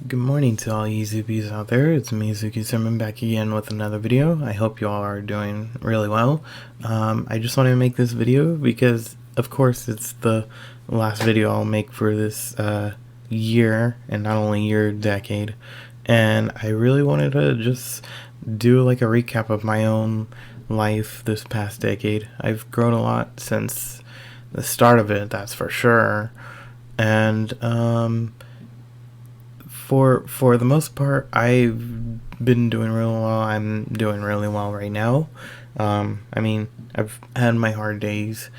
Good morning to all you Zoopies out there. It's me, Zuki Sermon, back again with another video. I hope you all are doing really well. I just wanted to make this video because, of course, it's the last video I'll make for this year, and not only year, decade. And I really wanted to just do like a recap of my own life this past decade. I've grown a lot since the start of it, that's for sure. And for the most part, I've been doing really well. I'm doing really well right now. I mean, I've had my hard days,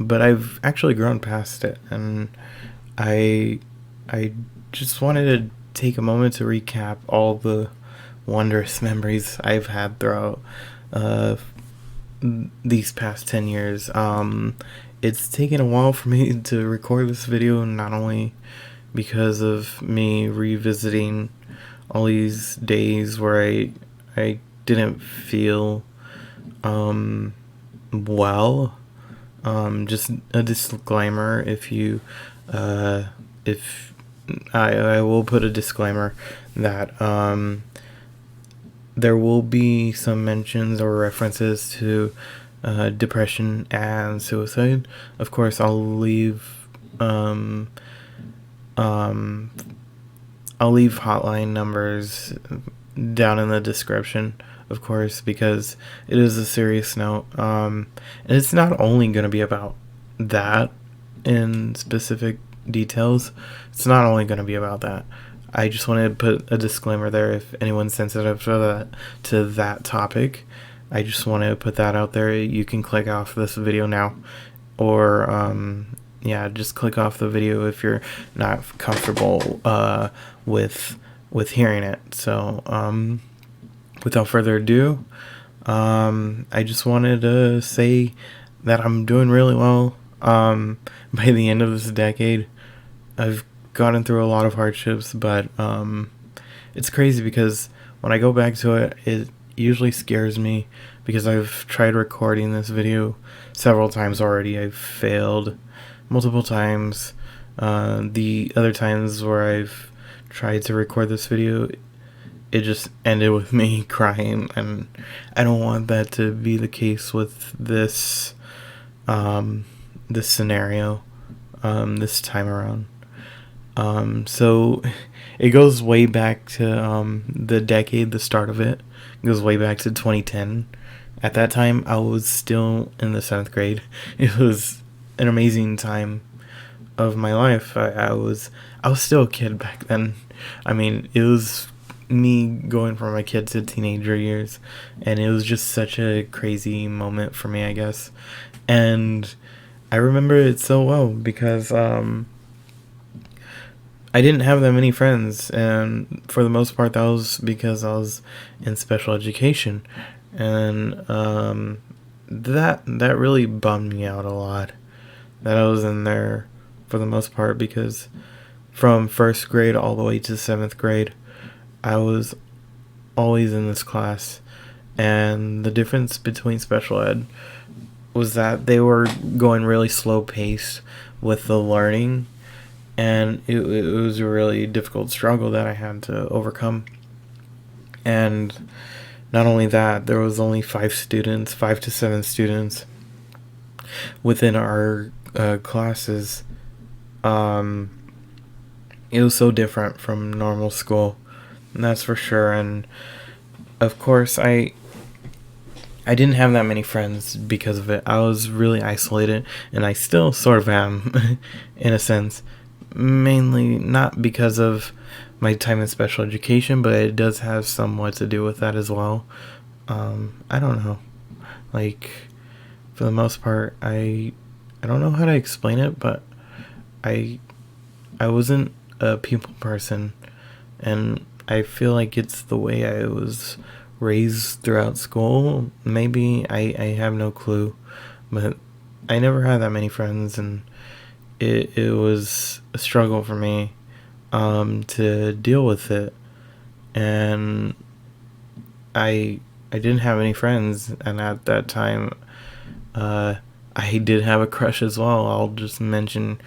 but I've actually grown past it, and I I just wanted to take a moment to recap all the wondrous memories I've had throughout uh, these past 10 years. It's taken a while for me to record this video, not only because of me revisiting all these days where I didn't feel well. Just a disclaimer, if I will put a disclaimer that there will be some mentions or references to depression and suicide. Of course, I'll leave hotline numbers down in the description, of course, because it is a serious note. And it's not only going to be about that in specific details. It's not only going to be about that. I just wanted to put a disclaimer there if anyone's sensitive to that topic. I just wanted to put that out there. You can click off this video now, or yeah, just click off the video if you're not comfortable with hearing it. So without further ado, I just wanted to say that I'm doing really well. By the end of this decade, I've gotten through a lot of hardships, but it's crazy because when I go back to it, it usually scares me because I've tried recording this video several times already. I've failed multiple times. The other times where I've tried to record this video, it just ended with me crying, and I don't want that to be the case with this this scenario this time around. So it goes way back to the decade, the start of it. It goes way back to 2010. At that time, I was still in the 7th grade. It was an amazing time of my life. I was still a kid back then. I mean, it was me going from my kid to teenager years, and it was just such a crazy moment for me, I guess. And I remember it so well because I didn't have that many friends, and for the most part that was because I was in special education, and that really bummed me out a lot that I was in there for the most part, because from 1st grade all the way to 7th grade I was always in this class. And the difference between special ed was that they were going really slow paced with the learning, and it was a really difficult struggle that I had to overcome. And not only that, there was only 5 to 7 students within our classes. It was so different from normal school, and that's for sure. And of course, I didn't have that many friends because of it. I was really isolated, and I still sort of am in a sense. Mainly not because of my time in special education, but it does have somewhat to do with that as well. I don't know. Like, for the most part, I don't know how to explain it, but I wasn't a people person, and I feel like it's the way I was raised throughout school. Maybe I have no clue, but I never had that many friends, and it was a struggle for me to deal with it. And I didn't have any friends, and at that time I did have a crush as well. I'll just mention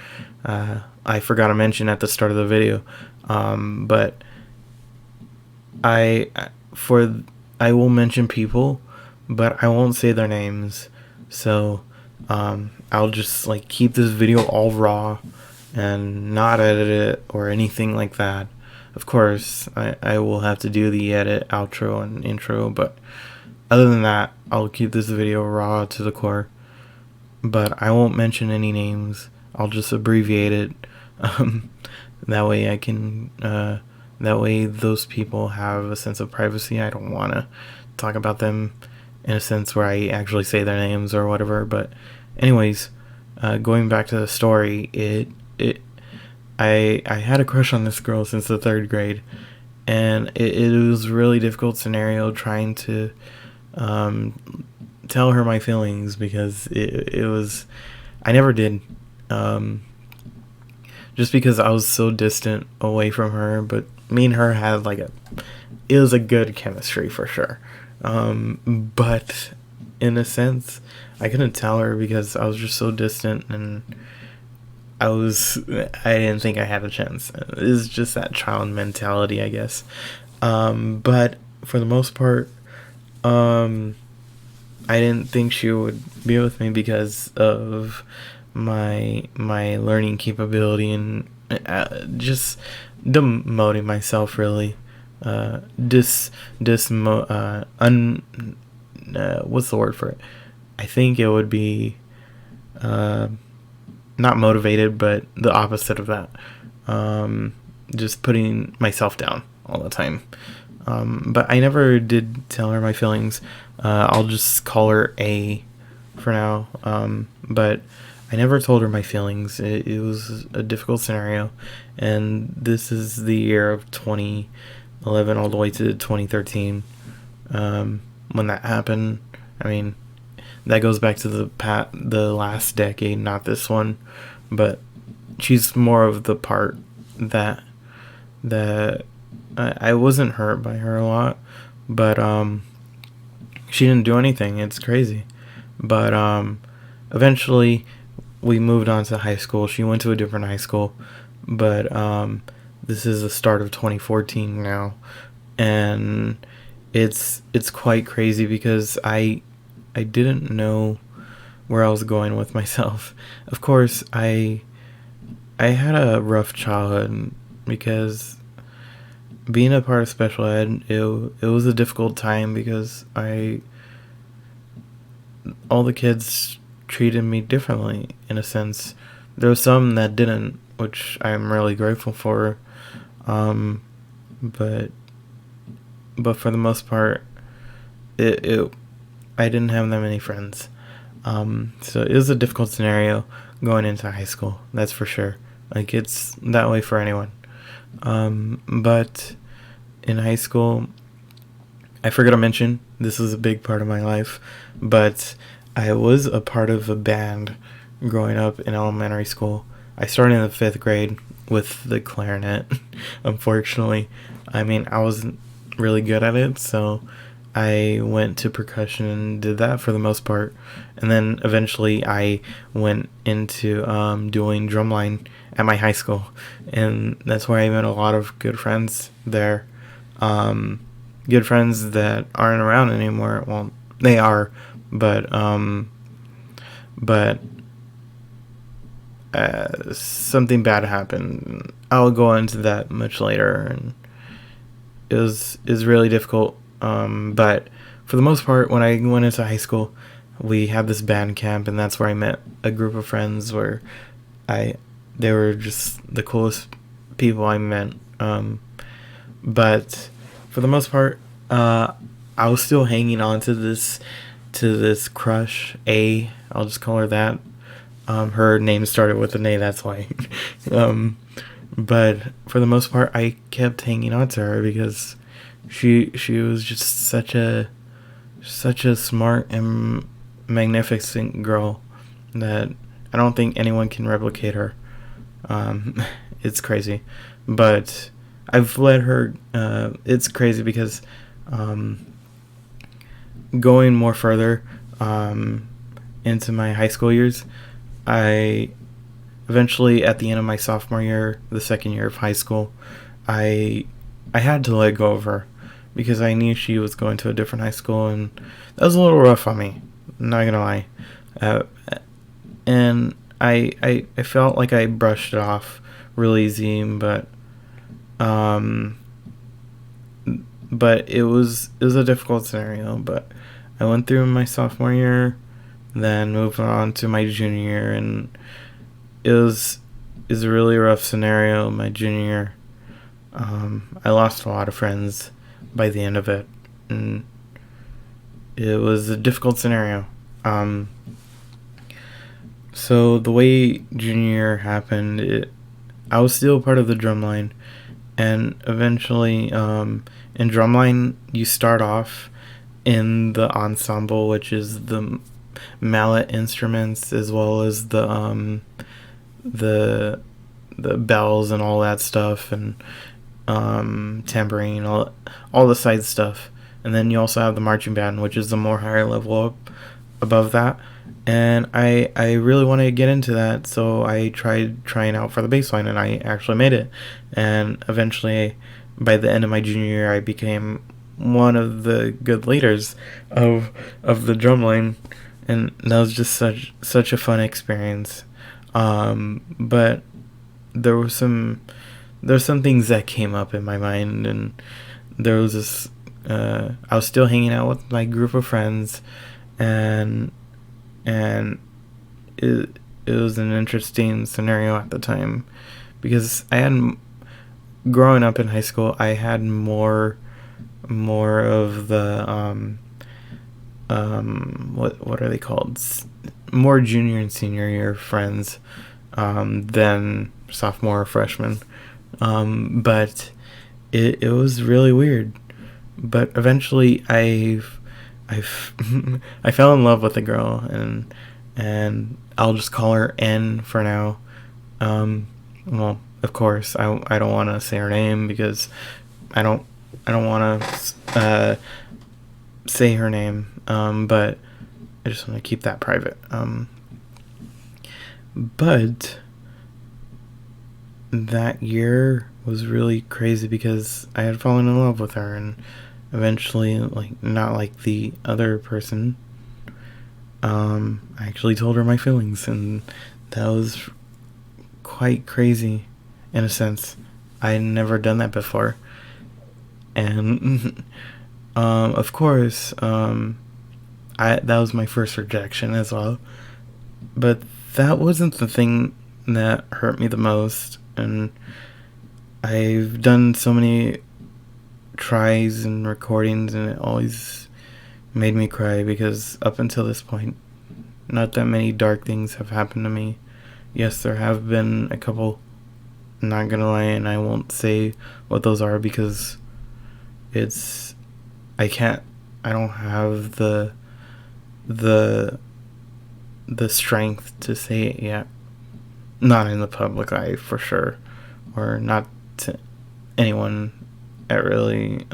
I forgot to mention at the start of the video, but I for I will mention people, but I won't say their names. So I'll just like keep this video all raw and not edit it or anything like that. Of course, I will have to do the edit, outro, and intro, but other than that, I'll keep this video raw to the core. But I won't mention any names. I'll just abbreviate it. Um, that way I can. That way those people have a sense of privacy. I don't want to talk about them in a sense where I actually say their names or whatever. But, anyways, going back to the story, I had a crush on this girl since the third grade, and it was a really difficult scenario trying to tell her my feelings because it was I never did, just because I was so distant away from her. But me and her had like it was a good chemistry for sure, but in a sense I couldn't tell her because I was just so distant, and I didn't think I had a chance. It's just that child mentality, I guess. But for the most part, I didn't think she would be with me because of my learning capability and just demoting myself really. What's the word for it? I think it would be not motivated, but the opposite of that. Just putting myself down all the time. But I never did tell her my feelings. I'll just call her A for now. But I never told her my feelings. It was a difficult scenario. And this is the year of 2011 all the way to 2013. When that happened, I mean, that goes back to the last decade, not this one. But she's more of the part that I wasn't hurt by her a lot, but she didn't do anything. It's crazy. But eventually we moved on to high school. She went to a different high school, but this is the start of 2014 now, and it's quite crazy because I didn't know where I was going with myself. Of course, I had a rough childhood because being a part of special ed, it was a difficult time because all the kids treated me differently in a sense. There were some that didn't, which I'm really grateful for. But for the most part, I didn't have that many friends. So it was a difficult scenario going into high school. That's for sure. Like, it's that way for anyone. But in high school, I forgot to mention, this was a big part of my life, but I was a part of a band growing up in elementary school. I started in the 5th grade with the clarinet, unfortunately. I mean, I wasn't really good at it, so I went to percussion and did that for the most part. And then eventually I went into doing drumline at my high school. And that's where I met a lot of good friends there. Good friends that aren't around anymore. Well, they are, but something bad happened. I'll go into that much later, and it was really difficult. But for the most part, when I went into high school, we had this band camp, and that's where I met a group of friends where they were just the coolest people I met. But for the most part, I was still hanging on to this crush. I'll just call her that. Her name started with an A, that's why. But for the most part, I kept hanging on to her because she was just such a smart and magnificent girl that I don't think anyone can replicate her. It's crazy, but I've let her. It's crazy because going more further into my high school years, I eventually, at the end of my sophomore year, the second year of high school, I had to let go of her because I knew she was going to a different high school, and that was a little rough on me. I'm not gonna lie. Uh, and I felt like I brushed it off real easy, um, but it was a difficult scenario. But I went through my sophomore year, then moved on to my junior year, and it was a really rough scenario my junior year. I lost a lot of friends by the end of it, and it was a difficult scenario. Um, so the way junior year happened, I was still part of the drumline, and eventually, in drumline, you start off in the ensemble, which is the mallet instruments as well as the the bells and all that stuff, and tambourine, all the side stuff. And then you also have the marching band, which is the more higher level up above that. And I really wanted to get into that, so I tried trying out for the bass line, and I actually made it. And eventually, by the end of my junior year, I became one of the good leaders of the drum line, and that was just such a fun experience. But there were some things that came up in my mind, and there was this. I was still hanging out with my group of friends, and and it was an interesting scenario at the time, because growing up in high school, I had more of the what are they called, more junior and senior year friends, than sophomore or freshman. But it was really weird. But eventually, I've I fell in love with a girl, and I'll just call her N for now. Well, of course, I don't want to say her name, because I don't want to say her name. But I just want to keep that private. But that year was really crazy, because I had fallen in love with her, and eventually, like, not like the other person, I actually told her my feelings, and that was quite crazy in a sense. I had never done that before. And of course, that was my first rejection as well. But that wasn't the thing that hurt me the most. And I've done so many tries and recordings, and it always made me cry, because up until this point, not that many dark things have happened to me. Yes, there have been a couple, I'm not gonna lie, and I won't say what those are, because it's I don't have the strength to say it yet. Not in the public eye, for sure, or not to anyone at really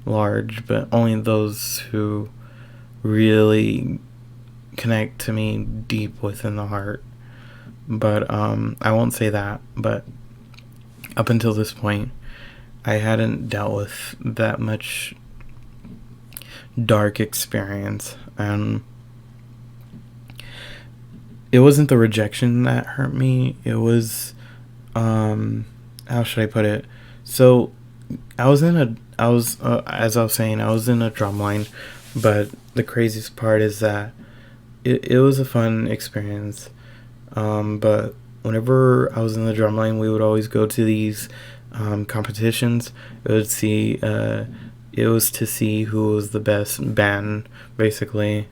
large, but only those who really connect to me deep within the heart. But I won't say that. But up until this point, I hadn't dealt with that much dark experience, and it wasn't the rejection that hurt me. It was, how should I put it? So as I was saying, I was in a drum line, but the craziest part is that it was a fun experience. But whenever I was in the drum line, we would always go to these competitions. It was to see who was the best band, basically,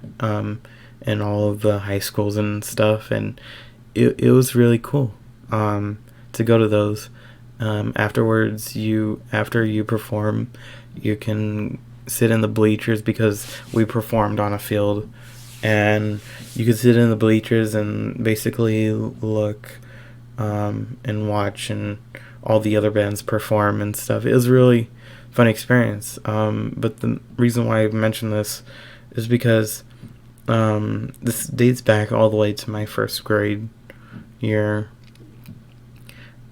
in all of the high schools and stuff, and it was really cool to go to those. Afterwards, after you perform, you can sit in the bleachers, because we performed on a field, and you could sit in the bleachers and basically look and watch and all the other bands perform and stuff. It was a really fun experience. But the reason why I mentioned this is because this dates back all the way to my first grade year.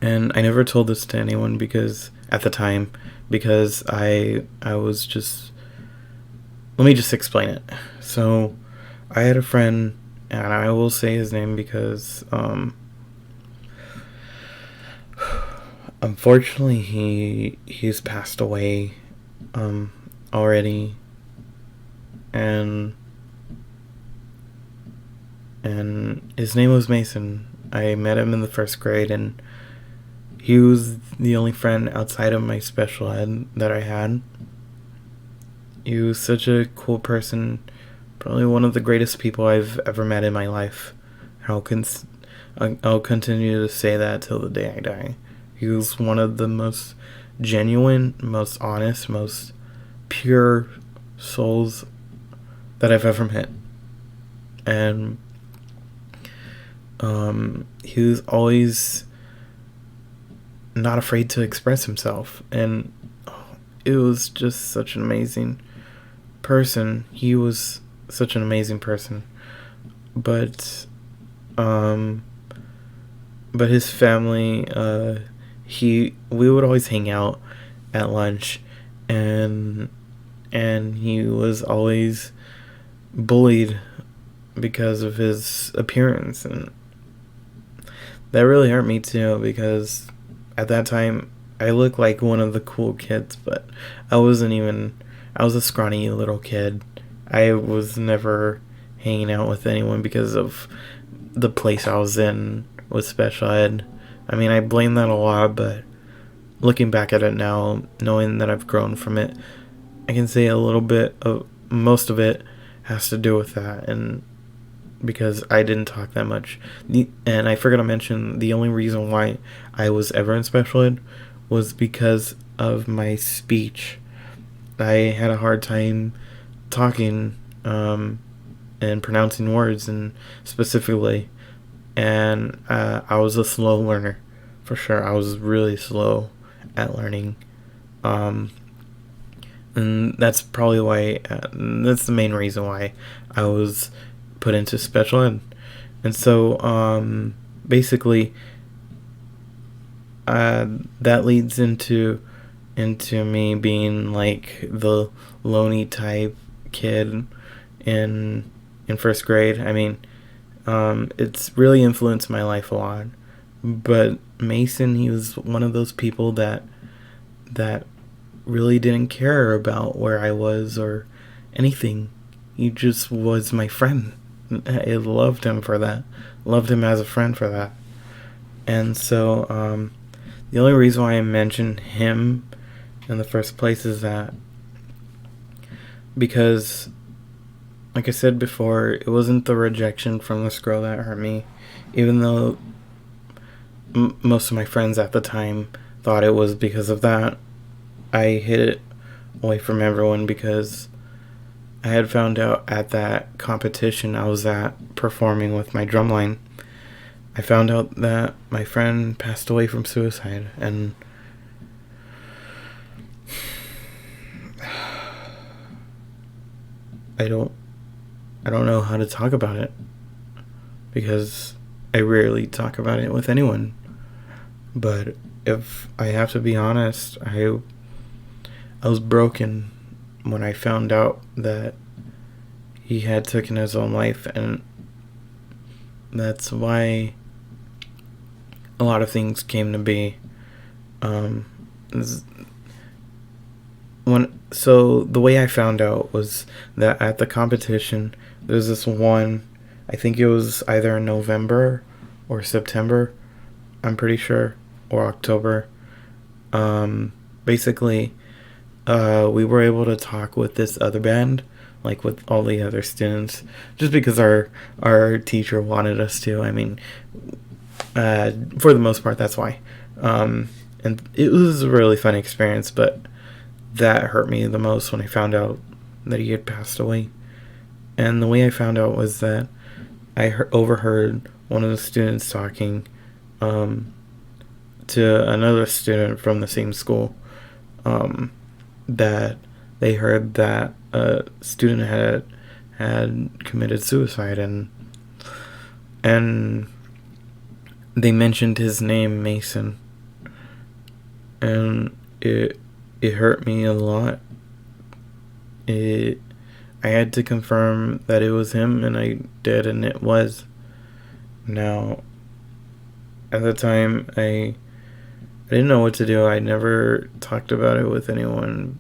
And I never told this to anyone, because at the time because I was just, let me just explain it. So I had a friend, and I will say his name because unfortunately he's passed away already, and his name was Mason. I met him in the first grade, and he was the only friend outside of my special ed that I had. He was such a cool person, probably one of the greatest people I've ever met in my life. I'll continue to say that till the day I die. He was one of the most genuine, most honest, most pure souls that I've ever met. And he was always not afraid to express himself, and it was just such an amazing person. He was such an amazing person, but his family, we would always hang out at lunch, and he was always bullied because of his appearance, and that really hurt me too, because at that time I looked like one of the cool kids, but I was a scrawny little kid. I was never hanging out with anyone because of the place I was in with special ed. I mean, I blame that a lot, but looking back at it now, knowing that I've grown from it, I can say a little bit of, most of it has to do with that, and because I didn't talk that much. And I forgot to mention, the only reason why I was ever in special ed was because of my speech. I had a hard time talking and pronouncing words, and specifically, and I was a slow learner, for sure. I was really slow at learning, and that's probably why, that's the main reason why I was put into special ed. And so basically that leads into me being like the lonely type kid in first grade. I mean, it's really influenced my life a lot. But Mason, he was one of those people that really didn't care about where I was or anything. He just was my friend. I loved him for that. Loved him as a friend for that. And so the only reason why I mentioned him in the first place is that because, like I said before, it wasn't the rejection from this girl that hurt me, even though most of my friends at the time thought it was because of that. I hid it away from everyone because I had found out at that competition I was at performing with my drumline. I found out that my friend passed away from suicide, and I don't know how to talk about it because I rarely talk about it with anyone. But if I have to be honest, I was broken when I found out that he had taken his own life, and that's why a lot of things came to be. So the way I found out was that at the competition, there's this one, I think it was either in November or September, I'm pretty sure, or October. Basically, we were able to talk with this other band, like with all the other students, just because our teacher wanted us to. I mean, for the most part, that's why. And it was a really fun experience, but that hurt me the most when I found out that he had passed away. And the way I found out was that I overheard one of the students talking to another student from the same school, that they heard that a student had committed suicide, and they mentioned his name, Mason, and it it hurt me a lot. It I had to confirm that it was him, and I did, and it was. Now, at the time, I didn't know what to do. I never talked about it with anyone,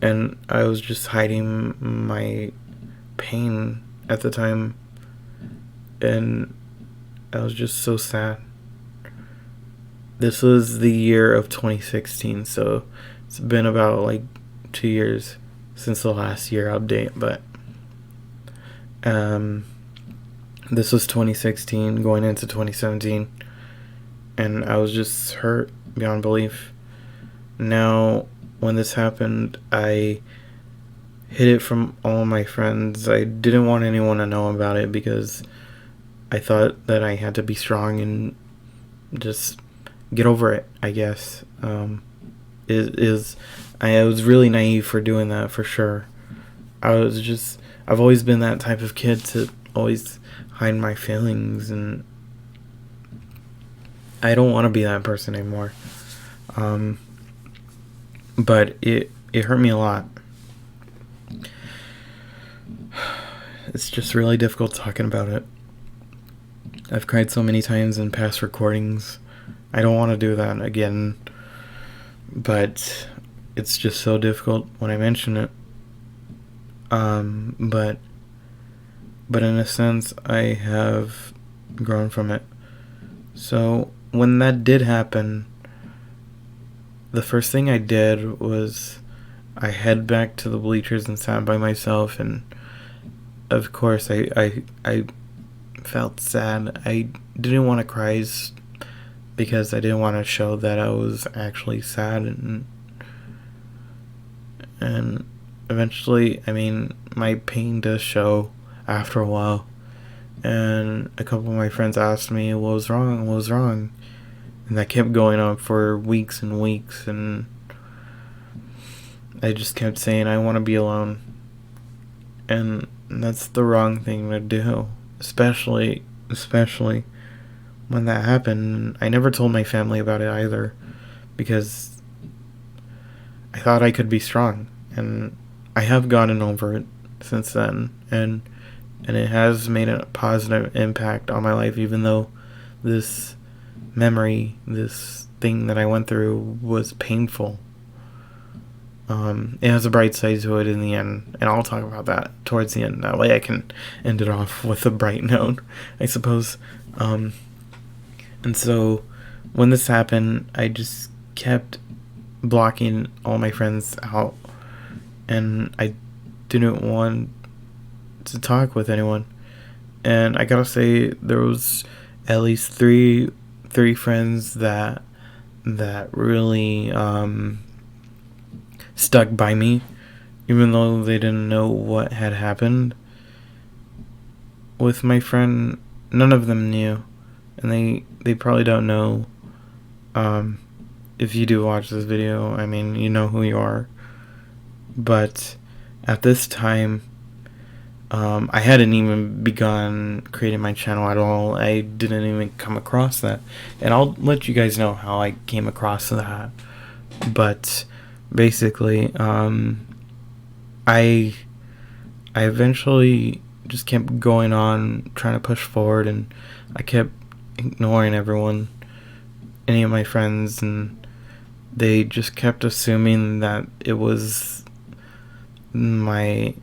and I was just hiding my pain at the time, and I was just so sad. This was the year of 2016, so it's been about like 2 years since the last year update, but um, this was 2016 going into 2017, and I was just hurt beyond belief. Now, when this happened, I hid it from all my friends. I didn't want anyone to know about it because I thought that I had to be strong and just get over it, I guess. I was really naive for doing that, for sure. I've always been that type of kid to always hide my feelings, and I don't want to be that person anymore. But it hurt me a lot. It's just really difficult talking about it. I've cried so many times in past recordings. I don't want to do that again, but it's just so difficult when I mention it. But in a sense, I have grown from it. So when that did happen, the first thing I did was I head back to the bleachers and sat by myself, and of course I felt sad. I didn't want to cry because I didn't want to show that I was actually sad, and eventually, I mean, my pain does show after a while. And a couple of my friends asked me what was wrong, and that kept going on for weeks and weeks, and I just kept saying I want to be alone, and that's the wrong thing to do, especially when that happened. I never told my family about it either, because I thought I could be strong, and I have gotten over it since then, and it has made a positive impact on my life, even though this memory, this thing that I went through, was painful. It has a bright side to it in the end, and I'll talk about that towards the end. That way I can end it off with a bright note, I suppose. And so when this happened, I just kept blocking all my friends out, and I didn't want to talk with anyone. And I gotta say, there was at least three friends that really stuck by me, even though they didn't know what had happened with my friend. None of them knew, and they probably don't know. If you do watch this video, I mean, you know who you are. But at this time, I hadn't even begun creating my channel at all. I didn't even come across that, and I'll let you guys know how I came across that. But basically, I eventually just kept going on, trying to push forward, and I kept ignoring everyone, any of my friends, and they just kept assuming that it was my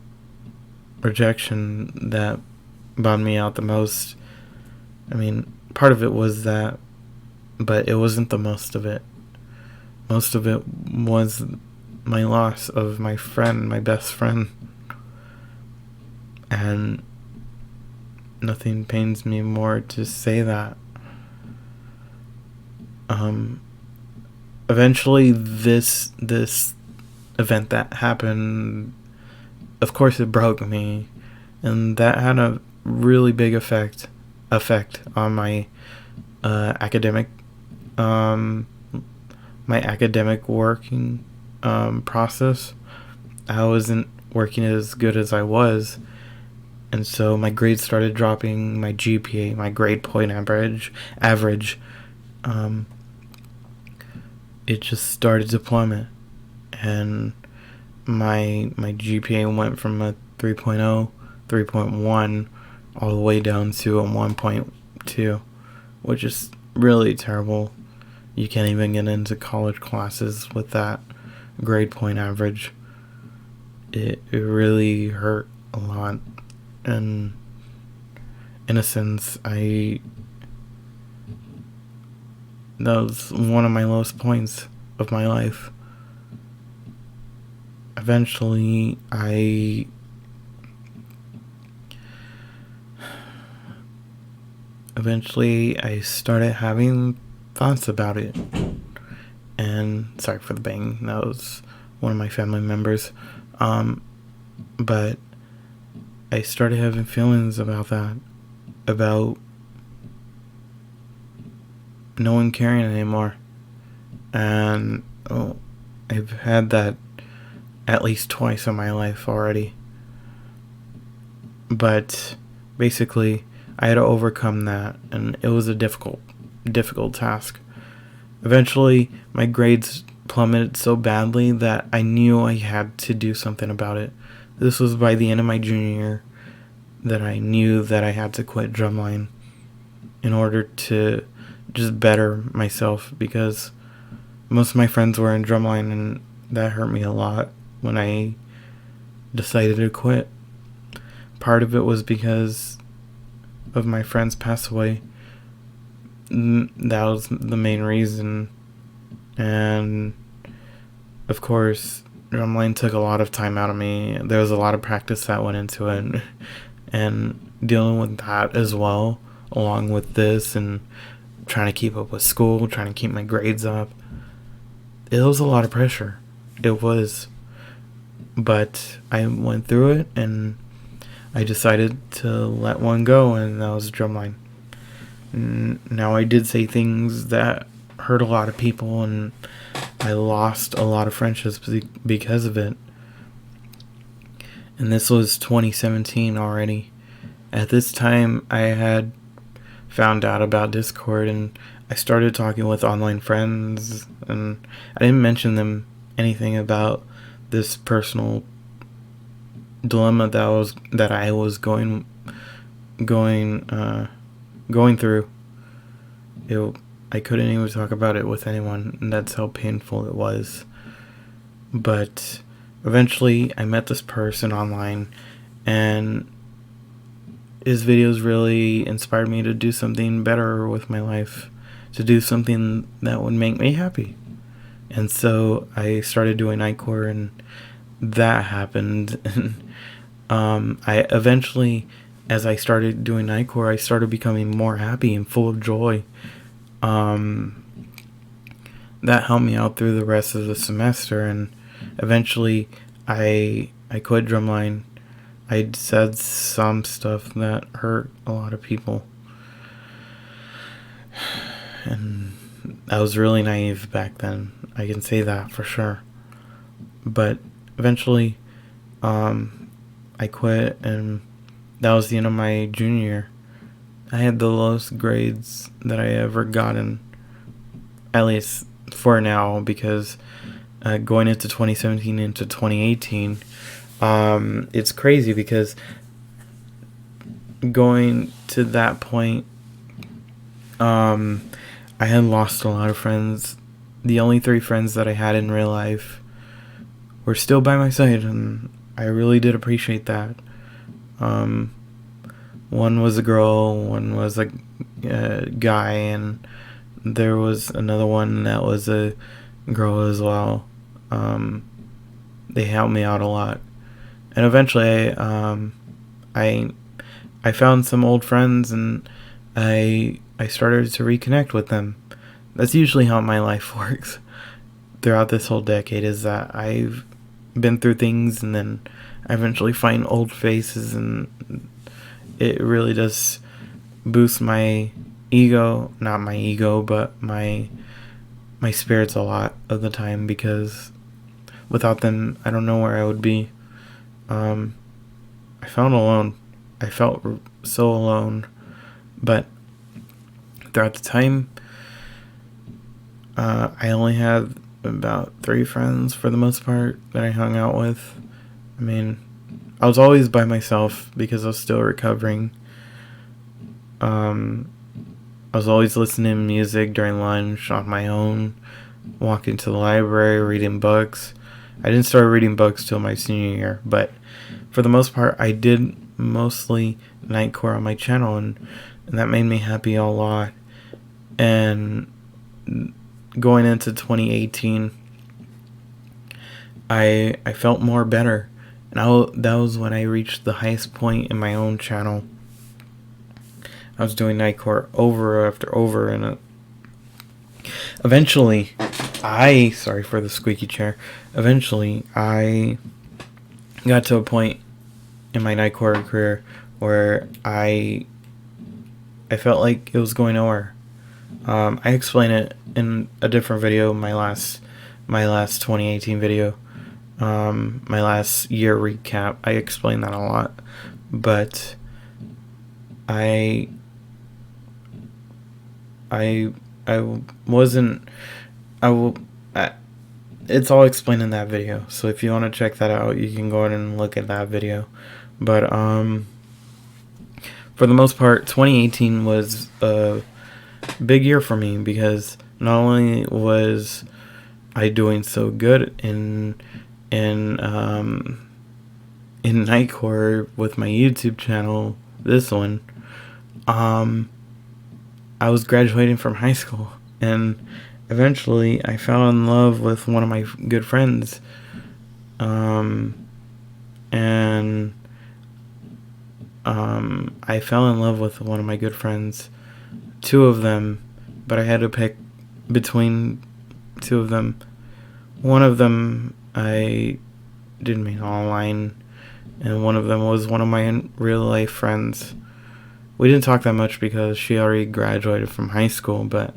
rejection that bummed me out the most. I mean, part of it was that, but it wasn't the most of it. Most of it was my loss of my friend, my best friend. And nothing pains me more to say that. Eventually, this event that happened, of course, it broke me, and that had a really big effect on my academic working process. I wasn't working as good as I was, and so my grades started dropping. My GPA, my grade point average, it just started to plummet, and my GPA went from a 3.0, 3.1, all the way down to a 1.2, which is really terrible. You can't even get into college classes with that grade point average. It really hurt a lot, and in a sense, that was one of my lowest points of my life. Eventually, I started having thoughts about it. And sorry for the bang, that was one of my family members. But I started having feelings about that, about no one caring anymore. And I've had that at least twice in my life already. But basically, I had to overcome that, and it was a difficult task. Eventually, my grades plummeted so badly that I knew I had to do something about it. This was by the end of my junior year that I knew that I had to quit drumline in order to just better myself, because most of my friends were in drumline, and that hurt me a lot when I decided to quit. Part of it was because of my friends passed away. That was the main reason. And of course, drumline took a lot of time out of me. There was a lot of practice that went into it, and dealing with that as well, along with this, and trying to keep up with school, trying to keep my grades up. It was a lot of pressure. It was. But I went through it, and I decided to let one go, and that was drumline. Now, I did say things that hurt a lot of people, and I lost a lot of friendships because of it. And this was 2017 already. At this time, I had found out about Discord, and I started talking with online friends, and I didn't mention them anything about this personal dilemma that I was going through. I couldn't even talk about it with anyone, and that's how painful it was. But eventually, I met this person online, and his videos really inspired me to do something better with my life, to do something that would make me happy. And so I started doing Nightcore, and that happened. And I eventually, as I started doing Nightcore, I started becoming more happy and full of joy. That helped me out through the rest of the semester, and eventually I quit drumline. I said some stuff that hurt a lot of people, and I was really naive back then. I can say that for sure. But eventually, I quit, and that was the end of my junior year. I had the lowest grades that I ever gotten, at least for now, because going into 2017 into 2018, it's crazy because going to that point, I had lost a lot of friends. The only 3 friends that I had in real life were still by my side, and I really did appreciate that. One was a girl, one was a guy, and there was another one that was a girl as well. They helped me out a lot, and eventually, I found some old friends, and I started to reconnect with them. That's usually how my life works throughout this whole decade, is that I've been through things, and then I eventually find old faces, and it really does boost my ego, not my ego, but my spirits a lot of the time, because without them, I don't know where I would be. I felt alone. I felt so alone, but throughout the time, I only had about 3 friends for the most part that I hung out with. I mean, I was always by myself because I was still recovering. I was always listening to music during lunch on my own, walking to the library, reading books. I didn't start reading books till my senior year, but for the most part, I did mostly Nightcore on my channel, and that made me happy a lot. And going into 2018, I felt more better, and that was when I reached the highest point in my own channel. I was doing Nightcore over after over, and eventually, sorry for the squeaky chair. Eventually, I got to a point in my Nightcore career where I felt like it was going nowhere. I explain it in a different video, my last 2018 video, my last year recap. I explain that a lot, but I wasn't. I will. It's all explained in that video. So if you want to check that out, you can go ahead and look at that video. But for the most part, 2018 was a big year for me because not only was I doing so good in Nightcore with my YouTube channel, this one, I was graduating from high school, and eventually I fell in love with one of my good friends, and I fell in love with one of my good friends, 2 of them, but I had to pick between 2 of them. One of them I didn't meet online, and one of them was one of my real life friends. We didn't talk that much because she already graduated from high school, but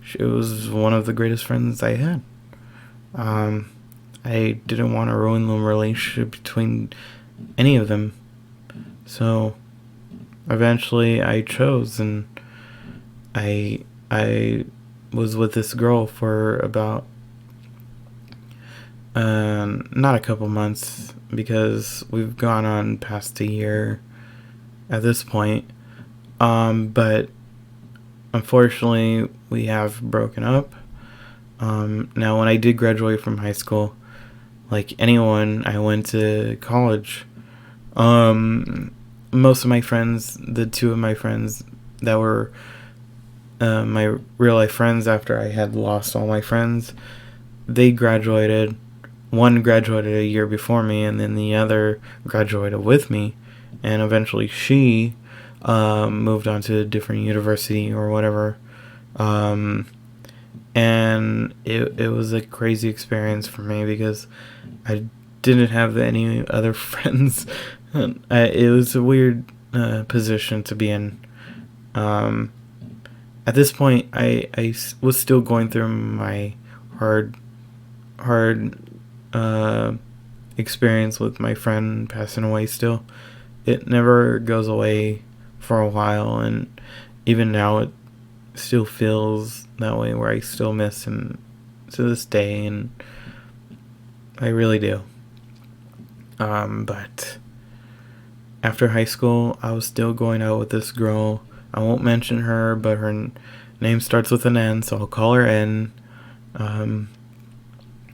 she was one of the greatest friends I had. I didn't want to ruin the relationship between any of them, so eventually I chose, and I was with this girl for about not a couple months, because we've gone on past a year at this point. But unfortunately, we have broken up. Now, when I did graduate from high school, like anyone, I went to college. Most of my friends, the 2 of my friends that were my real life friends after I had lost all my friends, they graduated. One graduated a year before me, and then the other graduated with me, and eventually she moved on to a different university or whatever. And it was a crazy experience for me because I didn't have any other friends. It was a weird position to be in. At this point, I was still going through my hard experience with my friend passing away still. It never goes away for a while, and even now it still feels that way, where I still miss him to this day, and I really do. But after high school, I was still going out with this girl. I won't mention her, but her name starts with an N, so I'll call her N.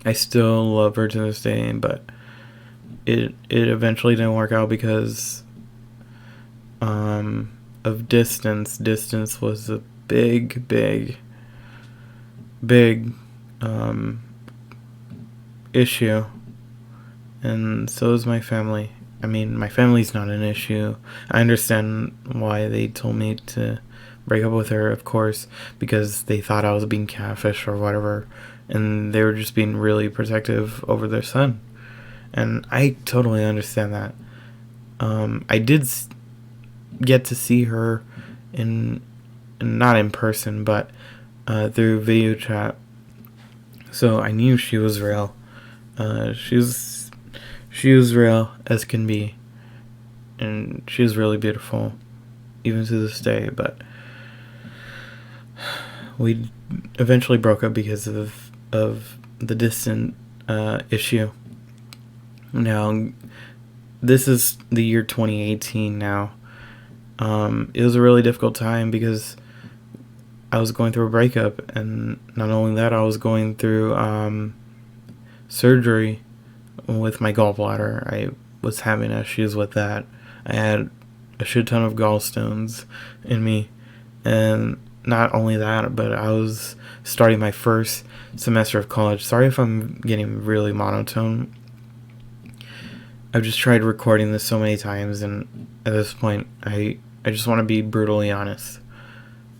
I still love her to this day, but it eventually didn't work out because of distance. Distance was a big issue, and so is my family. I mean, my family's not an issue. I understand why they told me to break up with her, of course, because they thought I was being catfish or whatever, and they were just being really protective over their son, and I totally understand that. I did get to see her not in person, but through video chat, so I knew she was real. She was real as can be, and she was really beautiful, even to this day. But we eventually broke up because of the distant issue. Now, this is the year 2018 now. It was a really difficult time because I was going through a breakup, and not only that, I was going through surgery with my gallbladder. I was having issues with that. I had a shit ton of gallstones in me, and not only that, but I was starting my first semester of college. Sorry if I'm getting really monotone. I've just tried recording this so many times, and at this point, I just want to be brutally honest.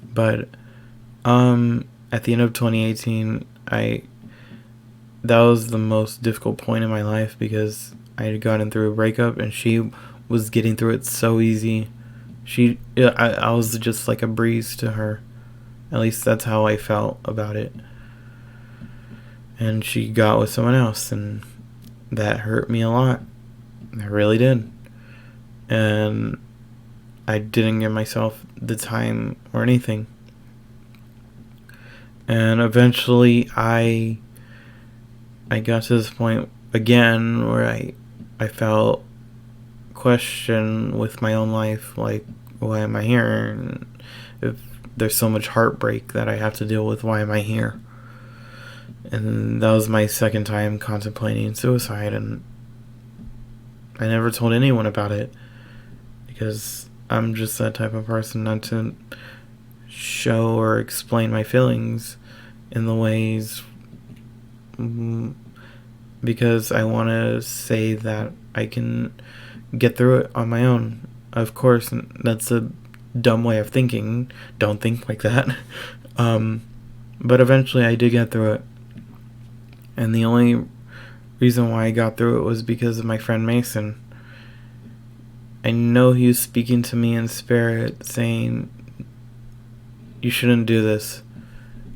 But at the end of 2018, that was the most difficult point in my life because I had gotten through a breakup, and she was getting through it so easy. I was just like a breeze to her. At least that's how I felt about it. And she got with someone else, and that hurt me a lot. It really did. And I didn't give myself the time or anything. And eventually I got to this point again where I felt question with my own life, like, why am I here? And if there's so much heartbreak that I have to deal with, why am I here? And that was my second time contemplating suicide, and I never told anyone about it because I'm just that type of person not to show or explain my feelings in the ways, because I want to say that I can get through it on my own. Of course, that's a dumb way of thinking. Don't think like that. But eventually I did get through it. And the only reason why I got through it was because of my friend Mason. I know he was speaking to me in spirit, saying, you shouldn't do this.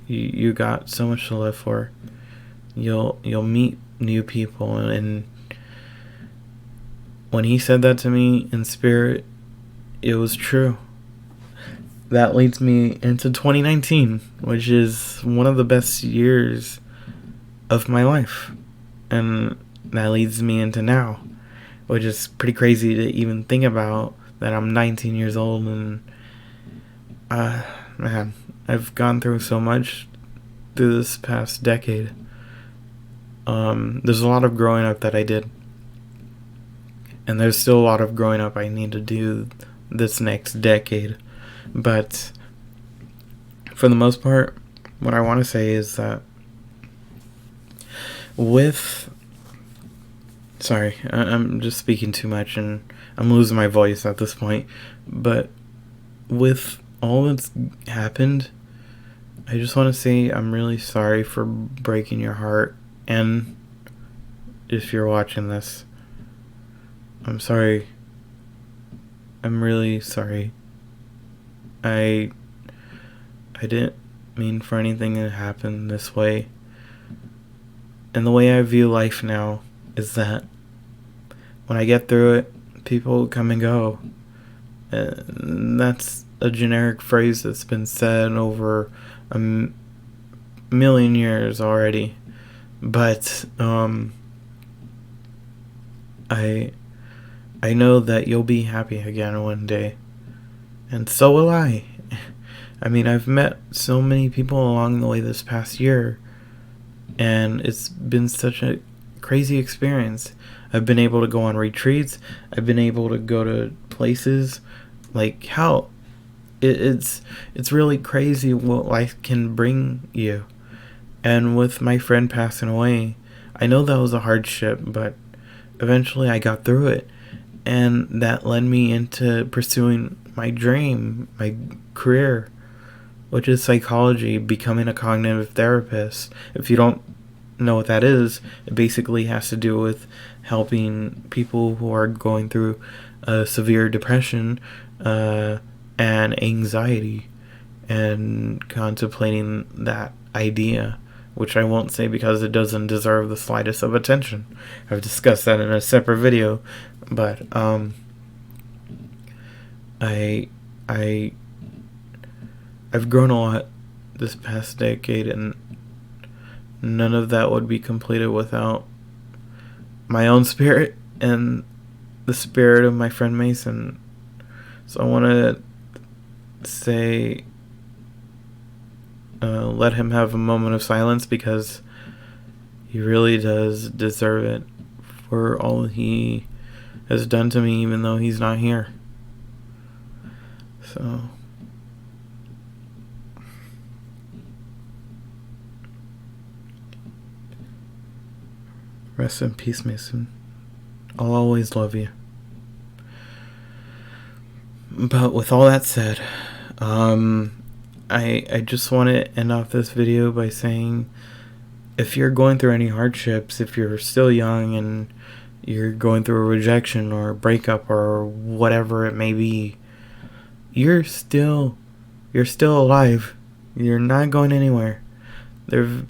You got so much to live for. You'll meet new people. And when he said that to me in spirit, it was true. That leads me into 2019, which is one of the best years of my life. And that leads me into now, which is pretty crazy to even think about, that I'm 19 years old, and man, I've gone through so much through this past decade. There's a lot of growing up that I did, and there's still a lot of growing up I need to do this next decade. But for the most part, what I want to say is that I'm just speaking too much and I'm losing my voice at this point. But with all that's happened, I just want to say I'm really sorry for breaking your heart. And if you're watching this, I'm sorry. I'm really sorry. I didn't mean for anything to happen this way. And the way I view life now is that when I get through it, people come and go. That's a generic phrase that's been said over a million years already. But I know that you'll be happy again one day. And so will I. I mean, I've met so many people along the way this past year, and it's been such a crazy experience. I've been able to go on retreats. I've been able to go to places like hell. It's really crazy what life can bring you. And with my friend passing away, I know that was a hardship, but eventually I got through it. And that led me into pursuing my dream, my career, which is psychology, becoming a cognitive therapist. If you don't know what that is, it basically has to do with helping people who are going through severe depression and anxiety, and contemplating that idea, which I won't say because it doesn't deserve the slightest of attention. I've discussed that in a separate video, but I've grown a lot this past decade, and none of that would be completed without my own spirit and the spirit of my friend Mason. So I want to say, let him have a moment of silence, because he really does deserve it for all he has done to me, even though he's not here. So rest in peace, Mason. I'll always love you. But with all that said, I just want to end off this video by saying, if you're going through any hardships, if you're still young and you're going through a rejection or a breakup or whatever it may be, you're still alive. You're not going anywhere. There've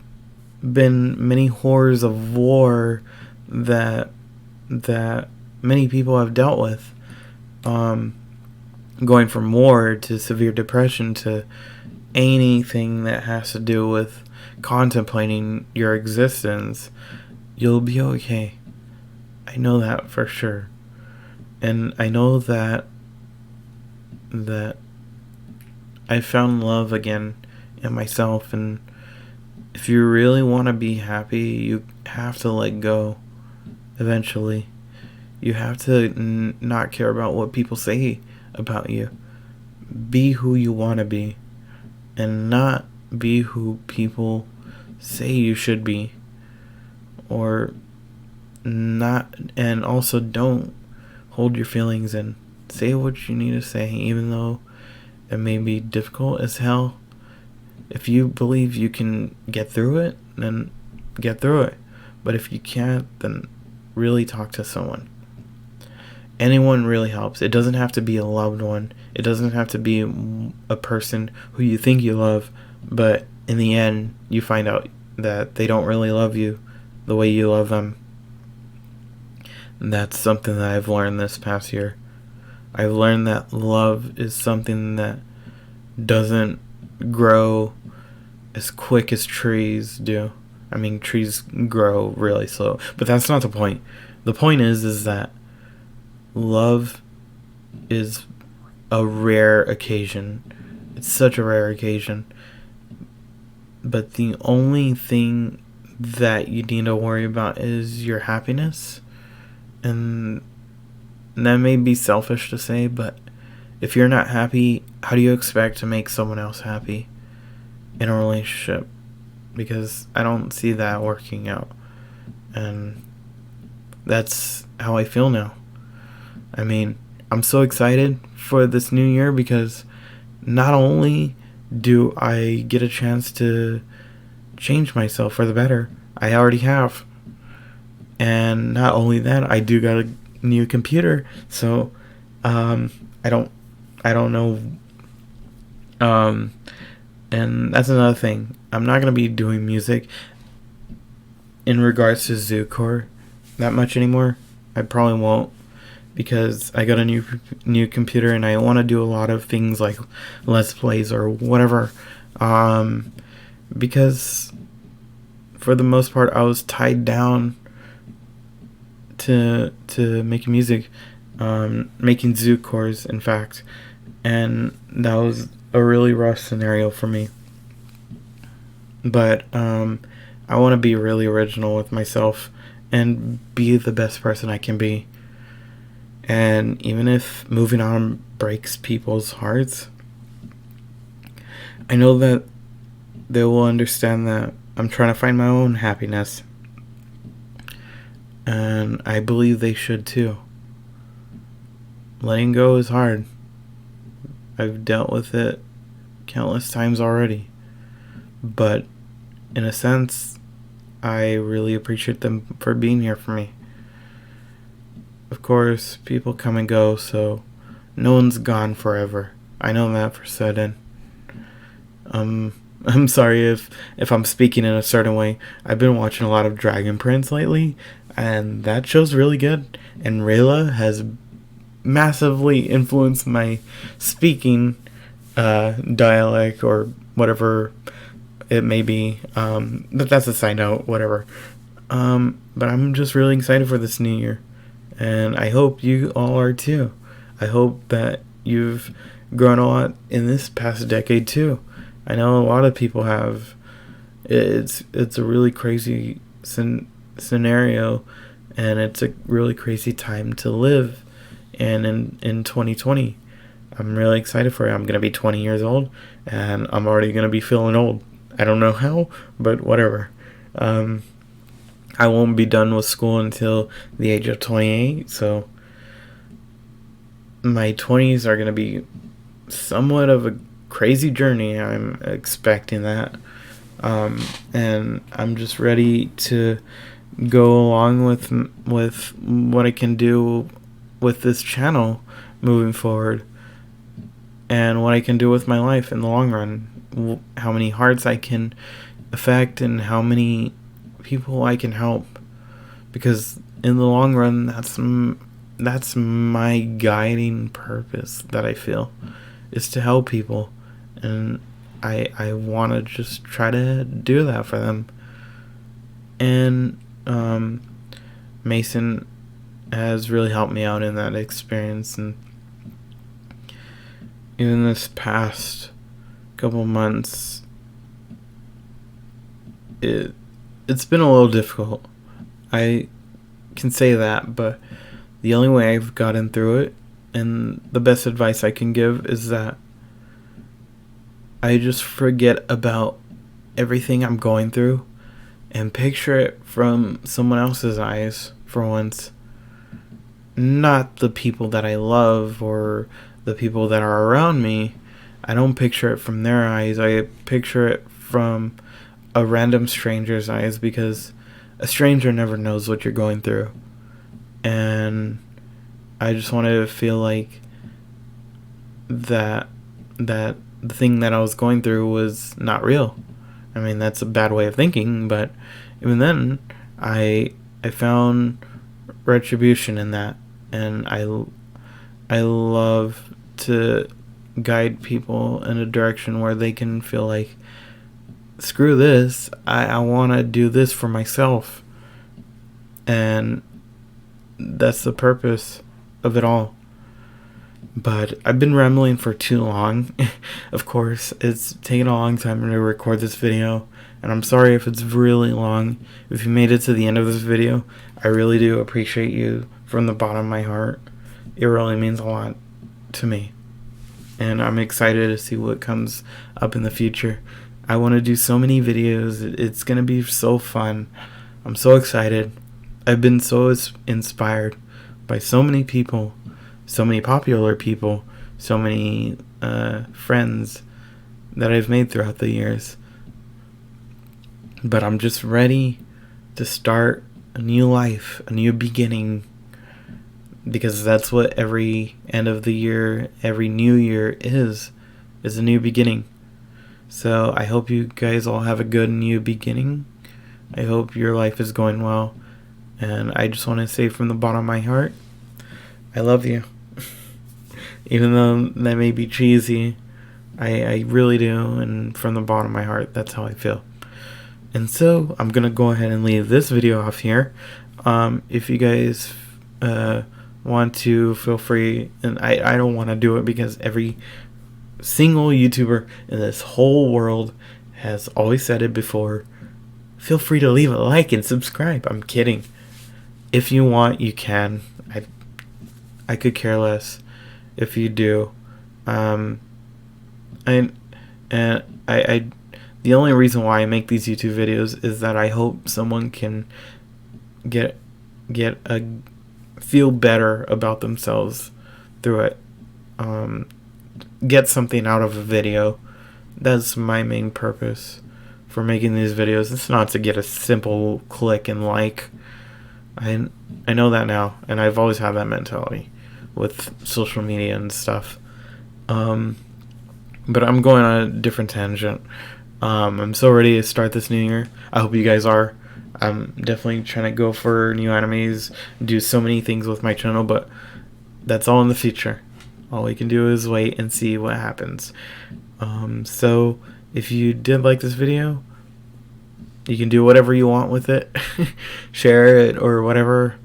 been many horrors of war that many people have dealt with. Going from war to severe depression to anything that has to do with contemplating your existence, you'll be okay. I know that for sure. And I know that I found love again in myself, and if you really want to be happy, you have to let go eventually. You have to not care about what people say about you. Be who you want to be, and not be who people say you should be, or not. And also, don't hold your feelings in. Say what you need to say, even though it may be difficult as hell. If you believe you can get through it, then get through it. But if you can't, then really talk to someone. Anyone really helps. It doesn't have to be a loved one. It doesn't have to be a person who you think you love, but in the end, you find out that they don't really love you the way you love them. And that's something that I've learned this past year. I've learned that love is something that doesn't grow as quick as trees do. I mean, trees grow really slow, but that's not the point. The point is that love is a rare occasion. It's such a rare occasion. But the only thing that you need to worry about is your happiness. And that may be selfish to say, but if you're not happy, how do you expect to make someone else happy in a relationship? Because I don't see that working out. And that's how I feel now. I mean, I'm so excited for this new year, because not only do I get a chance to change myself for the better, I already have. And not only that, I do got a new computer. So I don't know. And that's another thing. I'm not going to be doing music in regards to Zookor that much anymore. I probably won't, because I got a new computer and I want to do a lot of things like Let's Plays or whatever. Because for the most part, I was tied down to making music, making Zookors, in fact. And that was a really rough scenario for me. But I want to be really original with myself and be the best person I can be. And even if moving on breaks people's hearts, I know that they will understand that I'm trying to find my own happiness. And I believe they should too. Letting go is hard. I've dealt with it countless times already. But in a sense, I really appreciate them for being here for me. Of course, people come and go, so no one's gone forever. I know that for certain. I'm sorry if I'm speaking in a certain way. I've been watching a lot of Dragon Prince lately, and that show's really good. And Rayla has massively influenced my speaking dialect, or whatever it may be. But that's a side note, whatever. But I'm just really excited for this new year. And I hope you all are too. I hope that you've grown a lot in this past decade too. I know a lot of people have. It's a really crazy scenario, and it's a really crazy time to live. And in 2020, I'm really excited for it. I'm gonna be 20 years old, and I'm already gonna be feeling old. I don't know how, but whatever. I won't be done with school until the age of 28, so my 20s are going to be somewhat of a crazy journey. I'm expecting that. And I'm just ready to go along with what I can do with this channel moving forward, and what I can do with my life in the long run. How many hearts I can affect, and how many people I can help, because in the long run, that's my guiding purpose that I feel, is to help people, and I want to just try to do that for them. And Mason has really helped me out in that experience, and even this past couple months, it's been a little difficult. I can say that, but the only way I've gotten through it, and the best advice I can give, is that I just forget about everything I'm going through and picture it from someone else's eyes for once. Not the people that I love or the people that are around me. I don't picture it from their eyes. I picture it from a random stranger's eyes, because a stranger never knows what you're going through. And I just wanted to feel like that the thing that I was going through was not real. I mean, that's a bad way of thinking, but even then, I found retribution in that, and I love to guide people in a direction where they can feel like, screw this, I want to do this for myself. And that's the purpose of it all. But I've been rambling for too long. Of course, it's taken a long time to record this video, and I'm sorry if it's really long. If you made it to the end of this video, I really do appreciate you from the bottom of my heart. It really means a lot to me, and I'm excited to see what comes up in the future. I want to do so many videos. It's going to be so fun. I'm so excited. I've been so inspired by so many people, so many popular people, so many friends that I've made throughout the years. But I'm just ready to start a new life, a new beginning, because that's what every end of the year, every new year is a new beginning. So I hope you guys all have a good new beginning. I hope your life is going well. And I just want to say from the bottom of my heart, I love you. Even though that may be cheesy, I really do. And from the bottom of my heart, that's how I feel. And so I'm going to go ahead and leave this video off here. If you guys want to, feel free. And I don't want to do it because every single YouTuber in this whole world has always said it before. Feel free to leave a like and subscribe. I'm kidding. If you want, you can. I could care less if you do. I the only reason why I make these YouTube videos is that I hope someone can feel better about themselves through it. Get something out of a video. That's my main purpose for making these videos. It's not to get a simple click and like. I know that now, and I've always had that mentality with social media and stuff. But I'm going on a different tangent. I'm so ready to start this new year. I hope you guys are. I'm definitely trying to go for new animes, do so many things with my channel, but that's all in the future. All we can do is wait and see what happens. So If you did like this video, you can do whatever you want with it. Share it or whatever.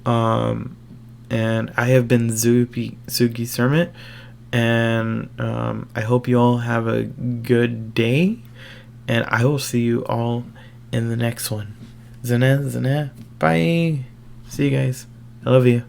And I have been Sugi Sermit, and I hope you all have a good day, and I will see you all in the next one. Zana, bye. See you guys. I love you.